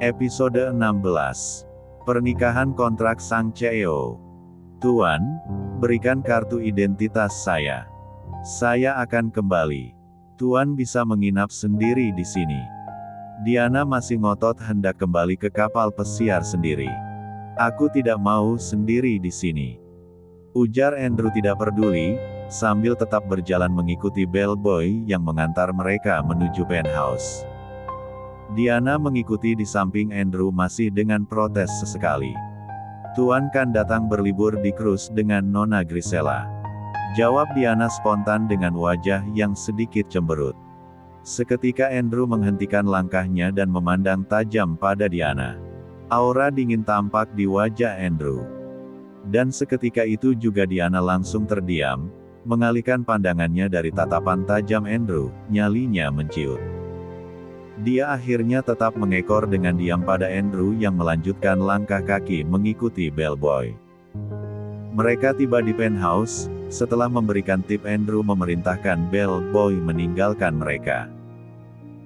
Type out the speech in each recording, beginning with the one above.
Episode 16. Pernikahan kontrak Sang CEO. Tuan, berikan kartu identitas saya. Saya akan kembali. Tuan bisa menginap sendiri di sini. Diana masih ngotot hendak kembali ke kapal pesiar sendiri. Aku tidak mau sendiri di sini, ujar Andrew tidak peduli, sambil tetap berjalan mengikuti bellboy yang mengantar mereka menuju penthouse. Diana mengikuti di samping Andrew masih dengan protes sesekali. Tuan kan datang berlibur di cruise dengan Nona Grisela, jawab Diana spontan dengan wajah yang sedikit cemberut. Seketika Andrew menghentikan langkahnya dan memandang tajam pada Diana. Aura dingin tampak di wajah Andrew. Dan seketika itu juga Diana langsung terdiam, mengalihkan pandangannya dari tatapan tajam Andrew, nyalinya menciut. Dia akhirnya tetap mengekor dengan diam pada Andrew yang melanjutkan langkah kaki mengikuti bellboy. Mereka tiba di penthouse, setelah memberikan tip Andrew memerintahkan bellboy meninggalkan mereka.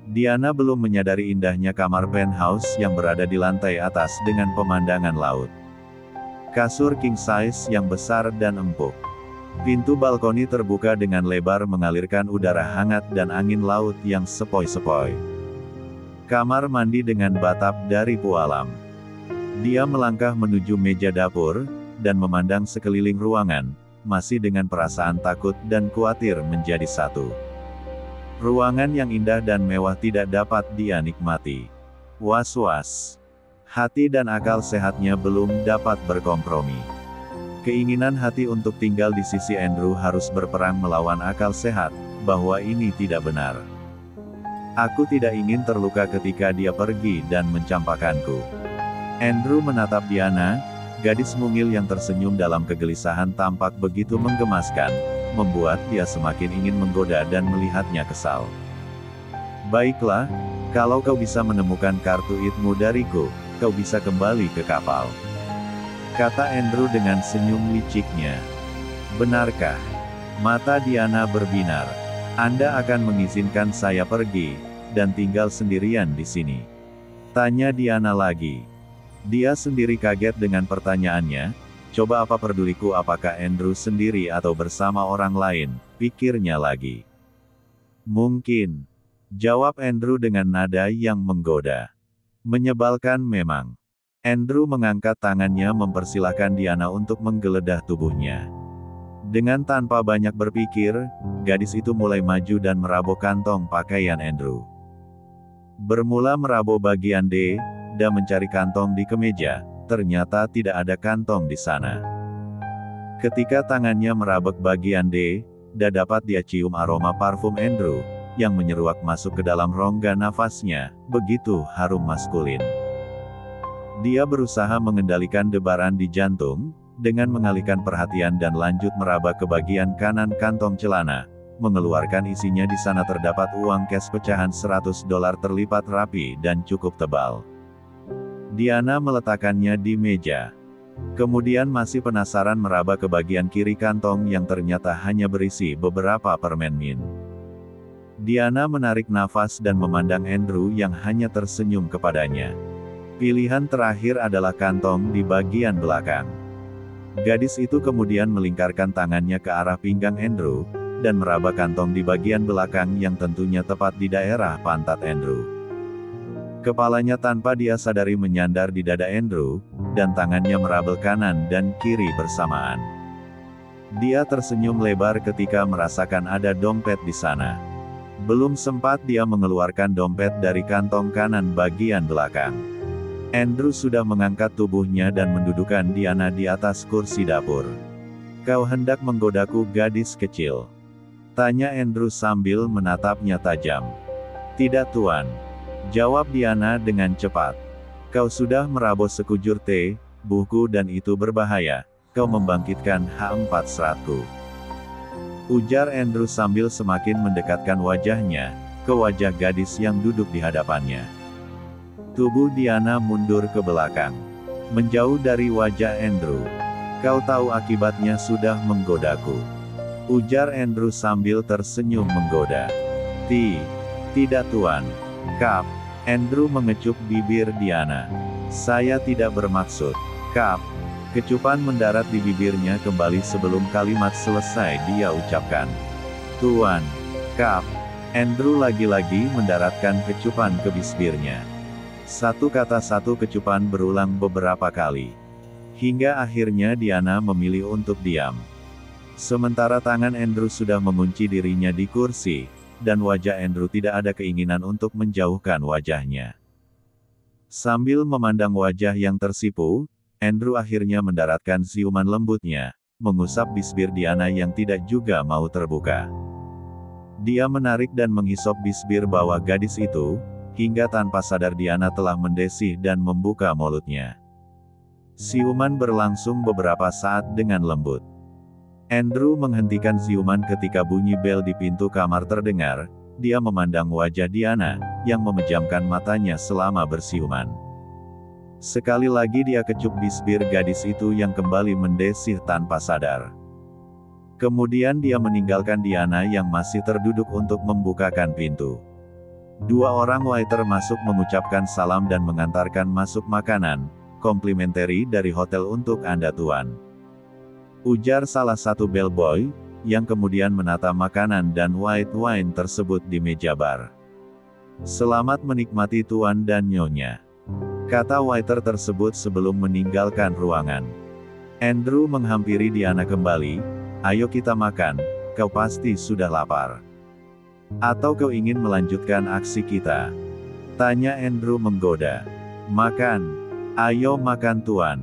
Diana belum menyadari indahnya kamar penthouse yang berada di lantai atas dengan pemandangan laut. Kasur king size yang besar dan empuk. Pintu balkoni terbuka dengan lebar mengalirkan udara hangat dan angin laut yang sepoi-sepoi. Kamar mandi dengan batap dari pualam. Dia melangkah menuju meja dapur, dan memandang sekeliling ruangan, masih dengan perasaan takut dan khawatir menjadi satu. Ruangan yang indah dan mewah tidak dapat dia nikmati. Was-was. Hati dan akal sehatnya belum dapat berkompromi. Keinginan hati untuk tinggal di sisi Andrew harus berperang melawan akal sehat, bahwa ini tidak benar. Aku tidak ingin terluka ketika dia pergi dan mencampakkanku. Andrew menatap Diana, gadis mungil yang tersenyum dalam kegelisahan tampak begitu menggemaskan, membuat dia semakin ingin menggoda dan melihatnya kesal. Baiklah, kalau kau bisa menemukan kartu itmu dariku, kau bisa kembali ke kapal, kata Andrew dengan senyum liciknya. Benarkah? Mata Diana berbinar. Anda akan mengizinkan saya pergi, dan tinggal sendirian di sini? Tanya Diana lagi. Dia sendiri kaget dengan pertanyaannya. Coba apa peduliku apakah Andrew sendiri atau bersama orang lain, pikirnya lagi. Mungkin, jawab Andrew dengan nada yang menggoda. Menyebalkan memang. Andrew mengangkat tangannya mempersilahkan Diana untuk menggeledah tubuhnya. Dengan tanpa banyak berpikir, gadis itu mulai maju dan meraba kantong pakaian Andrew. Bermula meraba bagian D, dan mencari kantong di kemeja. Ternyata tidak ada kantong di sana. Ketika tangannya meraba bagian D, dapat dia cium aroma parfum Andrew, yang menyeruak masuk ke dalam rongga nafasnya, begitu harum maskulin. Dia berusaha mengendalikan debaran di jantung, dengan mengalihkan perhatian dan lanjut meraba ke bagian kanan kantong celana, mengeluarkan isinya. Di sana terdapat uang cash pecahan $100 terlipat rapi dan cukup tebal. Diana meletakkannya di meja. Kemudian masih penasaran meraba ke bagian kiri kantong yang ternyata hanya berisi beberapa permen mint. Diana menarik nafas dan memandang Andrew yang hanya tersenyum kepadanya. Pilihan terakhir adalah kantong di bagian belakang. Gadis itu kemudian melingkarkan tangannya ke arah pinggang Andrew, dan meraba kantong di bagian belakang yang tentunya tepat di daerah pantat Andrew. Kepalanya tanpa dia sadari menyandar di dada Andrew, dan tangannya meraba kanan dan kiri bersamaan. Dia tersenyum lebar ketika merasakan ada dompet di sana. Belum sempat dia mengeluarkan dompet dari kantong kanan bagian belakang, Andrew sudah mengangkat tubuhnya dan mendudukan Diana di atas kursi dapur. Kau hendak menggodaku, gadis kecil? Tanya Andrew sambil menatapnya tajam. Tidak tuan, jawab Diana dengan cepat. Kau sudah merabos sekujur teh, buku dan itu berbahaya. Kau membangkitkan H400-ku. Ujar Andrew sambil semakin mendekatkan wajahnya ke wajah gadis yang duduk di hadapannya. Tubuh Diana mundur ke belakang, menjauh dari wajah Andrew. Kau tahu akibatnya sudah menggodaku, ujar Andrew sambil tersenyum menggoda. Tidak tuan. Kap. Andrew mengecup bibir Diana. Saya tidak bermaksud. Kap. Kecupan mendarat di bibirnya kembali sebelum kalimat selesai dia ucapkan. Tuan. Kap. Andrew lagi-lagi mendaratkan kecupan ke bibirnya. Satu kata satu kecupan berulang beberapa kali. Hingga akhirnya Diana memilih untuk diam. Sementara tangan Andrew sudah mengunci dirinya di kursi, dan wajah Andrew tidak ada keinginan untuk menjauhkan wajahnya. Sambil memandang wajah yang tersipu, Andrew akhirnya mendaratkan siuman lembutnya, mengusap bibir Diana yang tidak juga mau terbuka. Dia menarik dan menghisap bibir bawah gadis itu, hingga tanpa sadar Diana telah mendesih dan membuka mulutnya. Siuman berlangsung beberapa saat dengan lembut. Andrew menghentikan siuman ketika bunyi bel di pintu kamar terdengar. Dia memandang wajah Diana, yang memejamkan matanya selama bersiuman. Sekali lagi dia kecup bibir gadis itu yang kembali mendesih tanpa sadar. Kemudian dia meninggalkan Diana yang masih terduduk untuk membukakan pintu. Dua orang waiter masuk mengucapkan salam dan mengantarkan masuk makanan, komplimentari dari hotel untuk Anda tuan. Ujar salah satu bellboy, yang kemudian menata makanan dan white wine tersebut di meja bar. Selamat menikmati tuan dan nyonya. Kata waiter tersebut sebelum meninggalkan ruangan. Andrew menghampiri Diana kembali. Ayo kita makan, kau pasti sudah lapar. Atau kau ingin melanjutkan aksi kita? Tanya Andrew menggoda. Makan. Ayo makan tuan.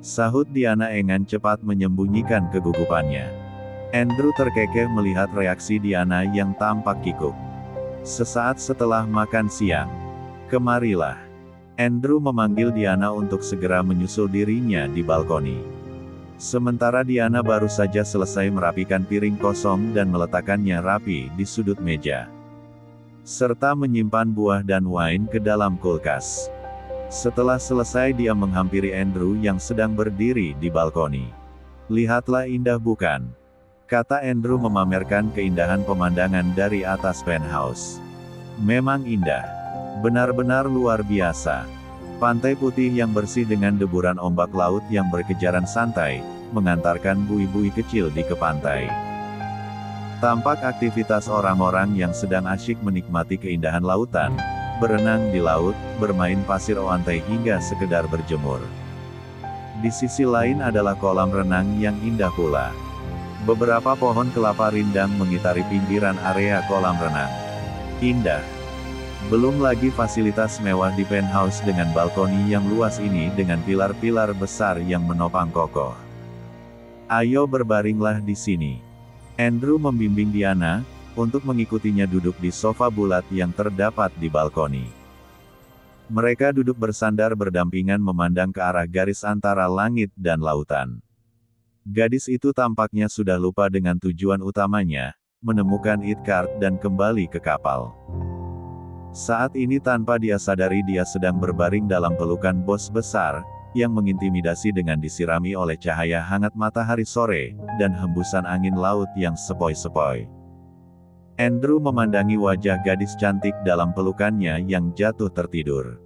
Sahut Diana dengan cepat menyembunyikan kegugupannya. Andrew terkekeh melihat reaksi Diana yang tampak kikuk. Sesaat setelah makan siang. Kemarilah. Andrew memanggil Diana untuk segera menyusul dirinya di balkoni. Sementara Diana baru saja selesai merapikan piring kosong dan meletakkannya rapi di sudut meja. Serta menyimpan buah dan wine ke dalam kulkas. Setelah selesai dia menghampiri Andrew yang sedang berdiri di balkoni. Lihatlah indah bukan? Kata Andrew memamerkan keindahan pemandangan dari atas penthouse. Memang indah. Benar-benar luar biasa. Pantai putih yang bersih dengan deburan ombak laut yang berkejaran santai, mengantarkan bui-bui kecil di ke pantai. Tampak aktivitas orang-orang yang sedang asyik menikmati keindahan lautan, berenang di laut, bermain pasir oantai hingga sekedar berjemur. Di sisi lain adalah kolam renang yang indah pula. Beberapa pohon kelapa rindang mengitari pinggiran area kolam renang. Indah. Belum lagi fasilitas mewah di penthouse dengan balkoni yang luas ini dengan pilar-pilar besar yang menopang kokoh. Ayo berbaringlah di sini. Andrew membimbing Diana, untuk mengikutinya duduk di sofa bulat yang terdapat di balkoni. Mereka duduk bersandar berdampingan memandang ke arah garis antara langit dan lautan. Gadis itu tampaknya sudah lupa dengan tujuan utamanya, menemukan Itkart dan kembali ke kapal. Saat ini tanpa dia sadari dia sedang berbaring dalam pelukan bos besar, yang mengintimidasi dengan disirami oleh cahaya hangat matahari sore, dan hembusan angin laut yang sepoi-sepoi. Andrew memandangi wajah gadis cantik dalam pelukannya yang jatuh tertidur.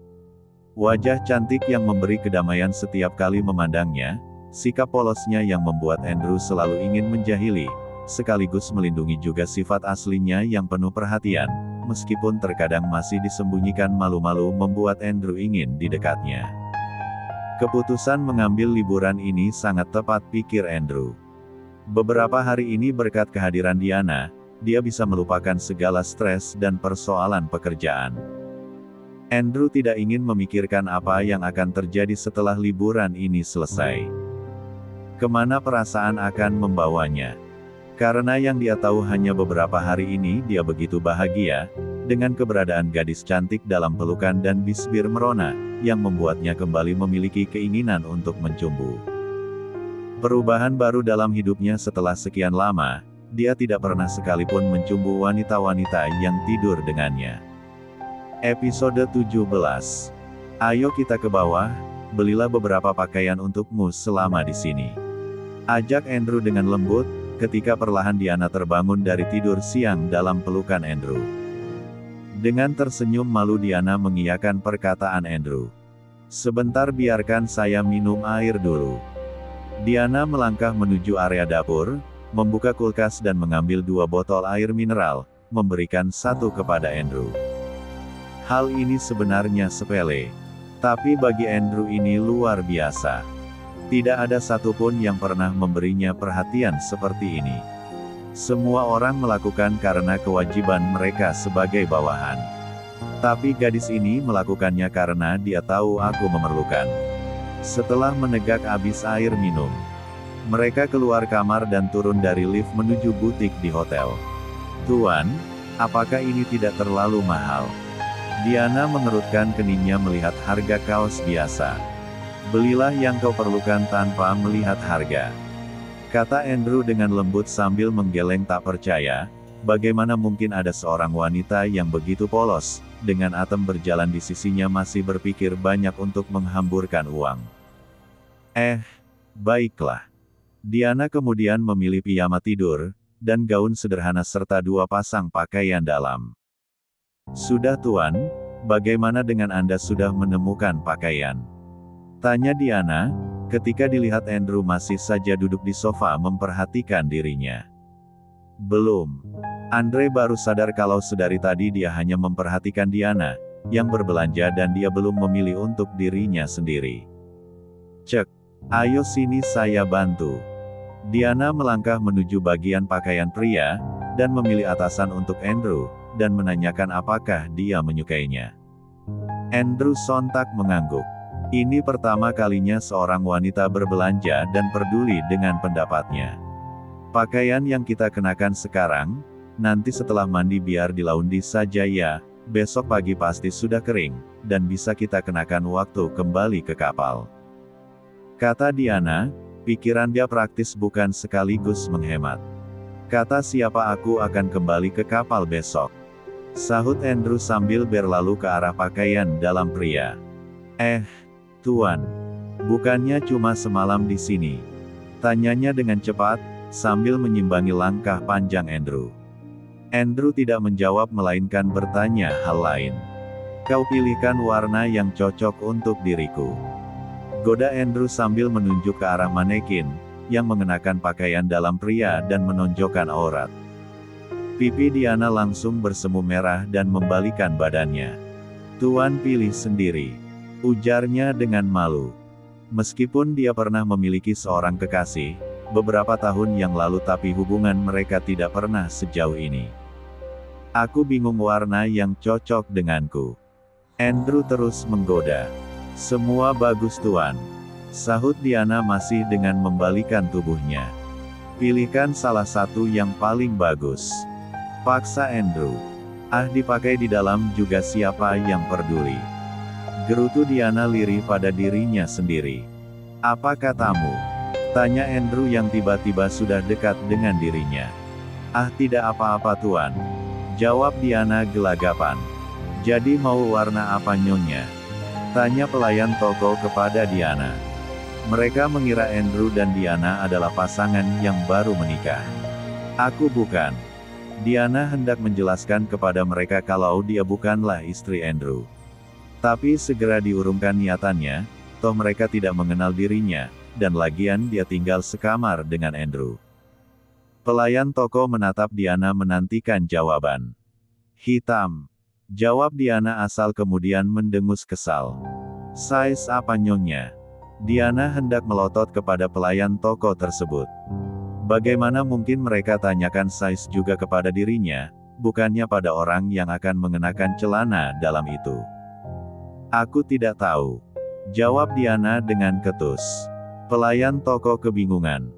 Wajah cantik yang memberi kedamaian setiap kali memandangnya, sikap polosnya yang membuat Andrew selalu ingin menjahili, sekaligus melindungi juga sifat aslinya yang penuh perhatian, meskipun terkadang masih disembunyikan malu-malu membuat Andrew ingin didekatnya. Keputusan mengambil liburan ini sangat tepat pikir Andrew. Beberapa hari ini berkat kehadiran Diana, dia bisa melupakan segala stres dan persoalan pekerjaan. Andrew tidak ingin memikirkan apa yang akan terjadi setelah liburan ini selesai. Kemana perasaan akan membawanya? Karena yang dia tahu hanya beberapa hari ini dia begitu bahagia, dengan keberadaan gadis cantik dalam pelukan dan bibir merona, yang membuatnya kembali memiliki keinginan untuk mencumbu. Perubahan baru dalam hidupnya setelah sekian lama, dia tidak pernah sekalipun mencumbu wanita-wanita yang tidur dengannya. Episode 17. Ayo kita ke bawah, belilah beberapa pakaian untukmu selama di sini. Ajak Andrew dengan lembut, ketika perlahan Diana terbangun dari tidur siang dalam pelukan Andrew. Dengan tersenyum malu Diana mengiyakan perkataan Andrew. Sebentar biarkan saya minum air dulu. Diana melangkah menuju area dapur, membuka kulkas dan mengambil 2 botol air mineral, memberikan satu kepada Andrew. Hal ini sebenarnya sepele. Tapi bagi Andrew ini luar biasa. Tidak ada satupun yang pernah memberinya perhatian seperti ini. Semua orang melakukan karena kewajiban mereka sebagai bawahan. Tapi gadis ini melakukannya karena dia tahu aku memerlukan. Setelah menegak habis air minum, mereka keluar kamar dan turun dari lift menuju butik di hotel. Tuan, apakah ini tidak terlalu mahal? Diana mengerutkan keningnya melihat harga kaos biasa. Belilah yang kau perlukan tanpa melihat harga, kata Andrew dengan lembut sambil menggeleng tak percaya. Bagaimana mungkin ada seorang wanita yang begitu polos, dengan Atem berjalan di sisinya masih berpikir banyak untuk menghamburkan uang. Baiklah. Diana kemudian memilih piyama tidur, dan gaun sederhana serta 2 pasang pakaian dalam. Sudah Tuan, bagaimana dengan Anda sudah menemukan pakaian? Tanya Diana, ketika dilihat Andrew masih saja duduk di sofa memperhatikan dirinya. Belum. Andre baru sadar kalau sedari tadi dia hanya memperhatikan Diana, yang berbelanja dan dia belum memilih untuk dirinya sendiri. Cek. Ayo sini saya bantu. Diana melangkah menuju bagian pakaian pria, dan memilih atasan untuk Andrew, dan menanyakan apakah dia menyukainya. Andrew sontak mengangguk. Ini pertama kalinya seorang wanita berbelanja dan peduli dengan pendapatnya. Pakaian yang kita kenakan sekarang, nanti setelah mandi biar dilaundi saja ya, besok pagi pasti sudah kering, dan bisa kita kenakan waktu kembali ke kapal. Kata Diana, pikiran dia praktis bukan sekaligus menghemat. Kata siapa aku akan kembali ke kapal besok? Sahut Andrew sambil berlalu ke arah pakaian dalam pria. Tuan, bukannya cuma semalam di sini? Tanyanya dengan cepat, sambil menyimbangi langkah panjang Andrew. Andrew tidak menjawab melainkan bertanya hal lain. Kau pilihkan warna yang cocok untuk diriku. Goda Andrew sambil menunjuk ke arah manekin, yang mengenakan pakaian dalam pria dan menonjolkan aurat. Pipi Diana langsung bersemu merah dan membalikan badannya. Tuan pilih sendiri, ujarnya dengan malu. Meskipun dia pernah memiliki seorang kekasih, beberapa tahun yang lalu tapi hubungan mereka tidak pernah sejauh ini. Aku bingung warna yang cocok denganku. Andrew terus menggoda. Semua bagus Tuan. Sahut Diana masih dengan membalikan tubuhnya. Pilihkan salah satu yang paling bagus. Paksa Andrew. Dipakai di dalam juga siapa yang peduli. Gerutu Diana lirih pada dirinya sendiri. Apa katamu? Tanya Andrew yang tiba-tiba sudah dekat dengan dirinya. Tidak apa-apa Tuan. Jawab Diana gelagapan. Jadi mau warna apa nyonya? Tanya pelayan toko kepada Diana. Mereka mengira Andrew dan Diana adalah pasangan yang baru menikah. Aku bukan. Diana hendak menjelaskan kepada mereka kalau dia bukanlah istri Andrew. Tapi segera diurungkan niatannya, toh mereka tidak mengenal dirinya, dan lagian dia tinggal sekamar dengan Andrew. Pelayan toko menatap Diana menantikan jawaban. Hitam. Jawab Diana asal kemudian mendengus kesal. Size apa nyonya? Diana hendak melotot kepada pelayan toko tersebut. Bagaimana mungkin mereka tanyakan size juga kepada dirinya, bukannya pada orang yang akan mengenakan celana dalam itu. Aku tidak tahu. Jawab Diana dengan ketus. Pelayan toko kebingungan.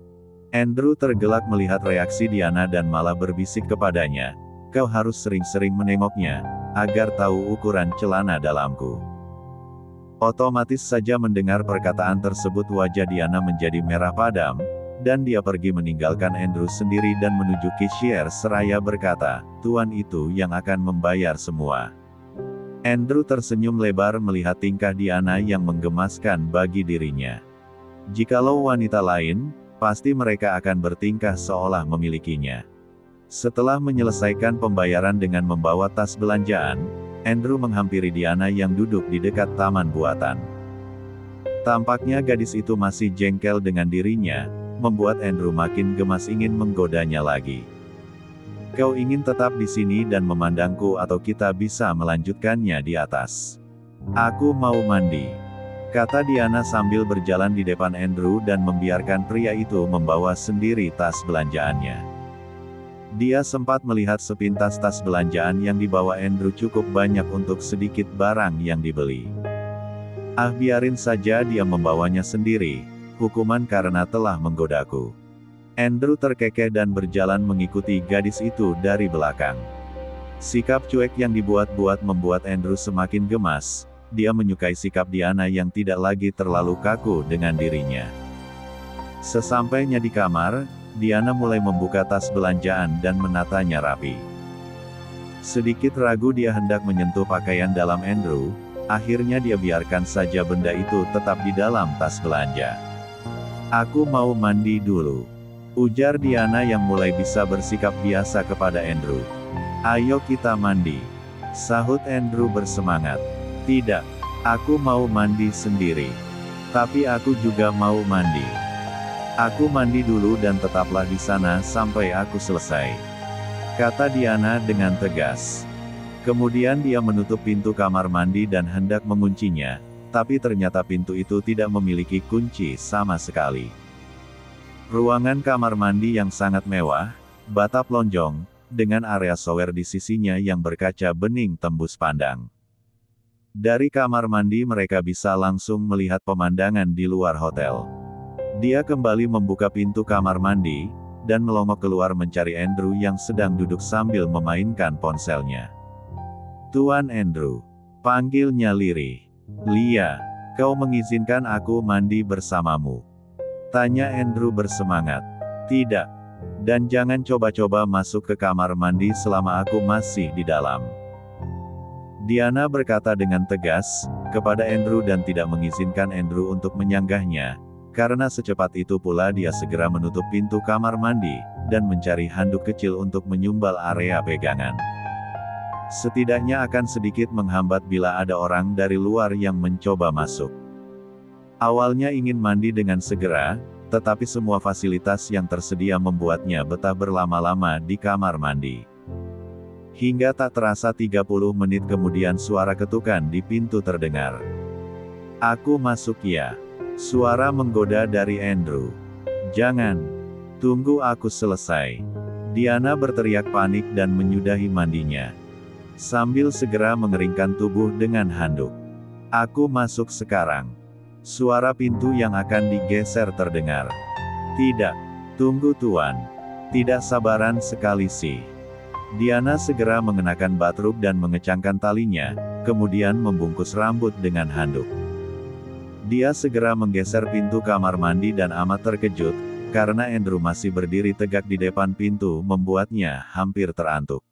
Andrew tergelak melihat reaksi Diana dan malah berbisik kepadanya. Kau harus sering-sering menengoknya, agar tahu ukuran celana dalamku. Otomatis saja mendengar perkataan tersebut wajah Diana menjadi merah padam, dan dia pergi meninggalkan Andrew sendiri dan menuju cashier seraya berkata, Tuan itu yang akan membayar semua. Andrew tersenyum lebar melihat tingkah Diana yang menggemaskan bagi dirinya. Jikalau wanita lain, pasti mereka akan bertingkah seolah memilikinya. Setelah menyelesaikan pembayaran dengan membawa tas belanjaan, Andrew menghampiri Diana yang duduk di dekat taman buatan. Tampaknya gadis itu masih jengkel dengan dirinya, membuat Andrew makin gemas ingin menggodanya lagi. "Kau ingin tetap di sini dan memandangku atau kita bisa melanjutkannya di atas?" "Aku mau mandi," kata Diana sambil berjalan di depan Andrew dan membiarkan pria itu membawa sendiri tas belanjaannya. Dia sempat melihat sepintas tas belanjaan yang dibawa Andrew cukup banyak untuk sedikit barang yang dibeli. Biarin saja dia membawanya sendiri, hukuman karena telah menggodaku." Andrew terkekeh dan berjalan mengikuti gadis itu dari belakang. Sikap cuek yang dibuat-buat membuat Andrew semakin gemas. Dia menyukai sikap Diana yang tidak lagi terlalu kaku dengan dirinya. Sesampainya di kamar, Diana mulai membuka tas belanjaan dan menatanya rapi. Sedikit ragu dia hendak menyentuh pakaian dalam Andrew, akhirnya dia biarkan saja benda itu tetap di dalam tas belanja. "Aku mau mandi dulu," ujar Diana yang mulai bisa bersikap biasa kepada Andrew. "Ayo kita mandi," sahut Andrew bersemangat. "Tidak, aku mau mandi sendiri. Tapi aku juga mau mandi. Aku mandi dulu dan tetaplah di sana sampai aku selesai," kata Diana dengan tegas. Kemudian dia menutup pintu kamar mandi dan hendak menguncinya, tapi ternyata pintu itu tidak memiliki kunci sama sekali. Ruangan kamar mandi yang sangat mewah, batap lonjong, dengan area shower di sisinya yang berkaca bening tembus pandang. Dari kamar mandi mereka bisa langsung melihat pemandangan di luar hotel. Dia kembali membuka pintu kamar mandi, dan melongok keluar mencari Andrew yang sedang duduk sambil memainkan ponselnya. "Tuan Andrew," panggilnya lirih. "Lia, kau mengizinkan aku mandi bersamamu?" tanya Andrew bersemangat. "Tidak. Dan jangan coba-coba masuk ke kamar mandi selama aku masih di dalam," Diana berkata dengan tegas kepada Andrew dan tidak mengizinkan Andrew untuk menyanggahnya. Karena secepat itu pula dia segera menutup pintu kamar mandi, dan mencari handuk kecil untuk menyumbal area pegangan. Setidaknya akan sedikit menghambat bila ada orang dari luar yang mencoba masuk. Awalnya ingin mandi dengan segera, tetapi semua fasilitas yang tersedia membuatnya betah berlama-lama di kamar mandi. Hingga tak terasa 30 menit kemudian suara ketukan di pintu terdengar. "Aku masuk ya," suara menggoda dari Andrew. "Jangan. Tunggu aku selesai," Diana berteriak panik dan menyudahi mandinya. Sambil segera mengeringkan tubuh dengan handuk. "Aku masuk sekarang." Suara pintu yang akan digeser terdengar. "Tidak. Tunggu tuan. Tidak sabaran sekali sih." Diana segera mengenakan bathrobe dan mengecangkan talinya, kemudian membungkus rambut dengan handuk. Dia segera menggeser pintu kamar mandi dan amat terkejut, karena Andrew masih berdiri tegak di depan pintu membuatnya hampir terantuk.